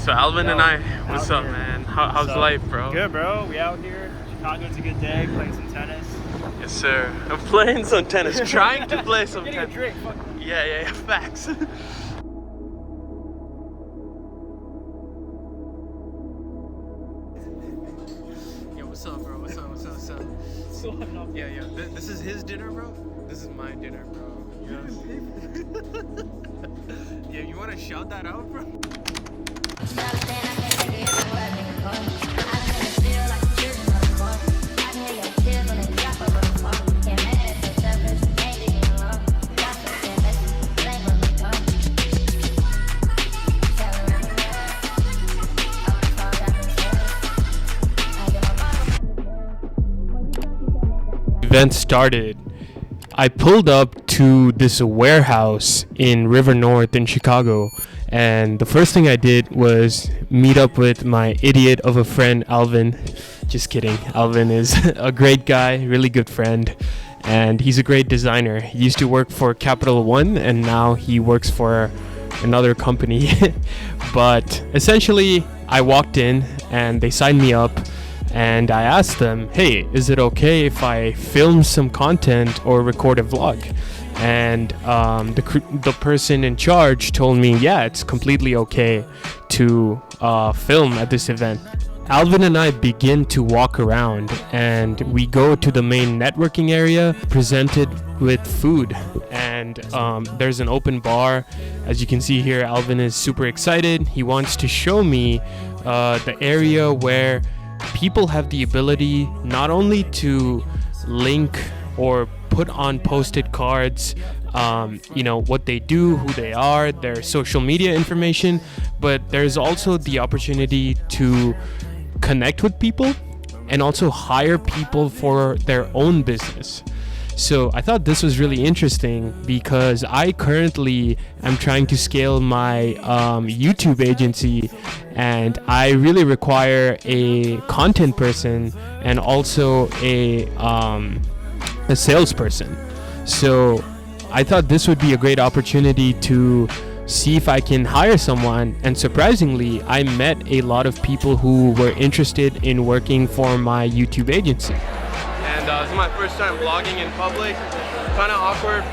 So Alvin and I, what's up, man? How's life, bro? Good, bro. We out here. Chicago's a good day. Playing some tennis. Yes, sir. I'm playing some tennis. Trying to play some tennis. Getting a drink. Fuck. Yeah. Facts. Yo, what's up, bro? What's up? So I'm not. Yeah. This is his dinner, bro. This is my dinner, bro. Yes. Yeah, you wanna shout that out, bro? Event started, I pulled up to this warehouse in River North in Chicago, and the first thing I did was meet up with my idiot of a friend, Alvin. Just kidding. Alvin is a great guy, really good friend, and he's a great designer. He used to work for Capital One, and now he works for another company. But essentially, I walked in, and they signed me up. And I asked them, hey, is it okay if I film some content or record a vlog? And the person in charge told me, yeah, it's completely okay to film at this event. Alvin and I begin to walk around, and we go to the main networking area presented with food. And there's an open bar. As you can see here, Alvin is super excited. He wants to show me the area where people have the ability not only to link or put on posted cards, what they do, who they are, their social media information, but there's also the opportunity to connect with people and also hire people for their own business. So I thought this was really interesting because I currently am trying to scale my YouTube agency, and I really require a content person and also a salesperson. So I thought this would be a great opportunity to see if I can hire someone, and surprisingly, I met a lot of people who were interested in working for my YouTube agency. And this is my first time vlogging in public, kind of awkward.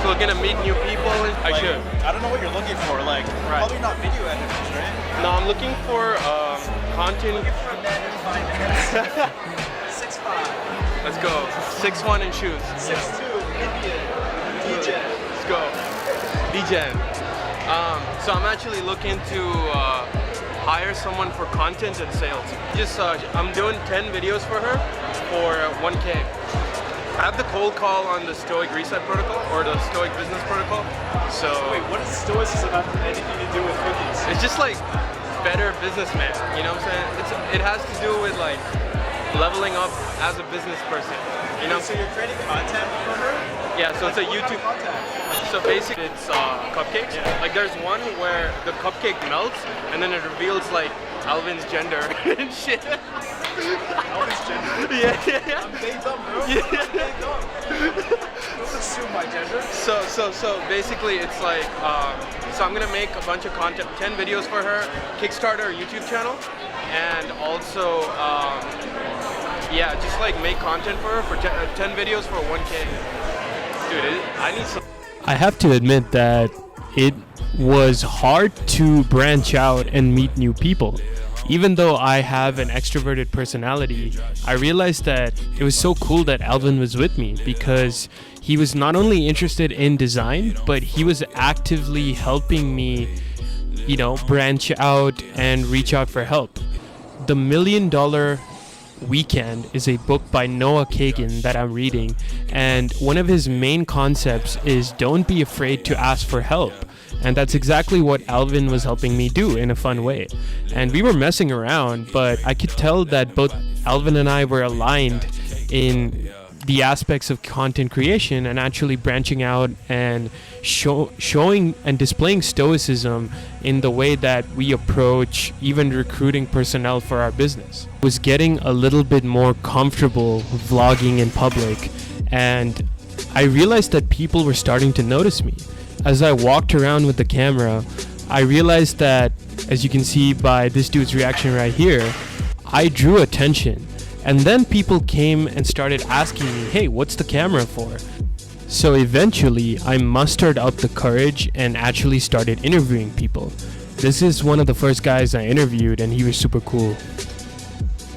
So gonna meet new people. I should. I don't know what you're looking for. Like, probably not video editors, right? No, I'm looking for content. Looking for a man in 5 minutes. 6'5". Let's go. 6'1" in shoes. 6'2", Indian. DJ. Let's go. DJ. So I'm actually looking to hire someone for content and sales. I'm doing 10 videos for her for 1K. I have the cold call on the Stoic Reset Protocol, or the Stoic Business Protocol. So wait, what does Stoicism have anything to do with cookies? It's just like better businessman, you know what I'm saying? It has to do with like leveling up as a business person, you know? So you're creating content for her? Yeah, so it's a YouTube. So basically it's cupcakes. Yeah. Like there's one where the cupcake melts and then it reveals like Alvin's gender and shit. Alvin's gender? Yeah. I'm big dumb, bro. Yeah. I'm big dumb. Don't assume my gender. So basically it's like, so I'm gonna make a bunch of content, 10 videos for her, kickstart her YouTube channel, and also, just like make content for her for 10 videos for 1K. Dude, I need some. I have to admit that it was hard to branch out and meet new people. Even though I have an extroverted personality, I realized that it was so cool that Alvin was with me because he was not only interested in design, but he was actively helping me, branch out and reach out for help. The $1 Million Weekend is a book by Noah Kagan that I'm reading, and one of his main concepts is don't be afraid to ask for help. And that's exactly what Alvin was helping me do in a fun way. And we were messing around, but I could tell that both Alvin and I were aligned in the aspects of content creation and actually branching out and showing and displaying stoicism in the way that we approach even recruiting personnel for our business. I was getting a little bit more comfortable vlogging in public, and I realized that people were starting to notice me. As I walked around with the camera, I realized that, as you can see by this dude's reaction right here, I drew attention. And then people came and started asking me, hey, what's the camera for? So eventually, I mustered up the courage and actually started interviewing people. This is one of the first guys I interviewed, and he was super cool.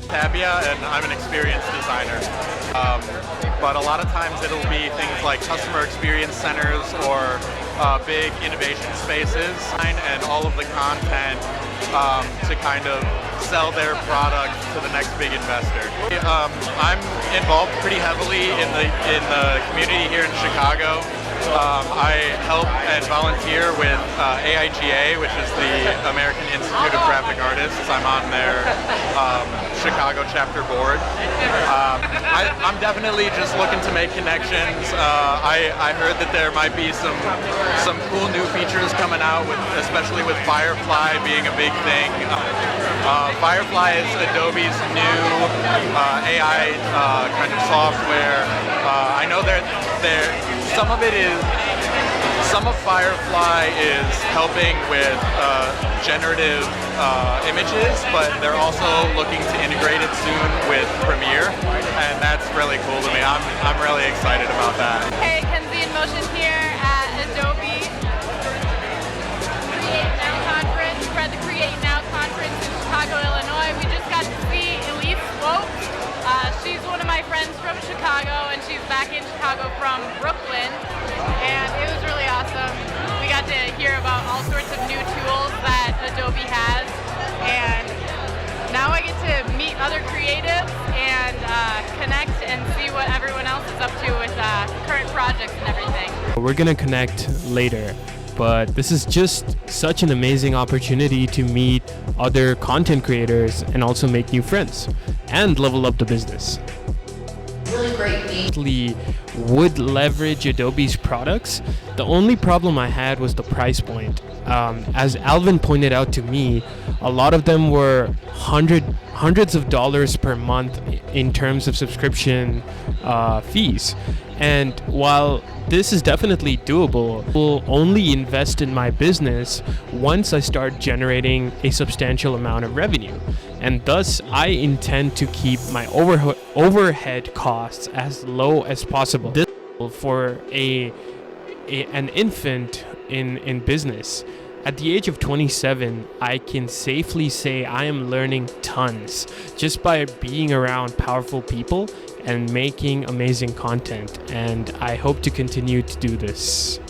Tabia, and I'm an experienced designer. But a lot of times it'll be things like customer experience centers or big innovation spaces and all of the content to kind of sell their product to the next big investor. I'm involved pretty heavily in the community here in Chicago. I help and volunteer with AIGA, which is the American Institute of Graphic Artists. I'm on their Chicago chapter board. I'm definitely just looking to make connections. I heard that there might be some cool new features coming out, especially with Firefly being a big thing. Firefly is Adobe's new AI kind of software. I know some of Firefly is helping with generative images, but they're also looking to integrate it soon with Premiere, and that's really cool to me. I'm really excited about that. Hey, Kenzie in Motion here at Adobe Create Now conference. We're at the Create Now conference in Chicago, Illinois. We just got to see Elliot. She's one of my friends from Chicago, and she's back in Chicago from Brooklyn, and it was really awesome. We got to hear about all sorts of new tools that Adobe has, and now I get to meet other creatives and connect and see what everyone else is up to with current projects and everything. We're gonna connect later, but this is just such an amazing opportunity to meet other content creators and also make new friends and level up the business. Really great meet. Would leverage Adobe's products. The only problem I had was the price point. As Alvin pointed out to me, a lot of them were hundreds of dollars per month in terms of subscription fees. And while this is definitely doable, I'll only invest in my business once I start generating a substantial amount of revenue. And thus, I intend to keep my overhead costs as low as possible. This for an infant in business. At the age of 27, I can safely say I am learning tons just by being around powerful people and making amazing content, and I hope to continue to do this.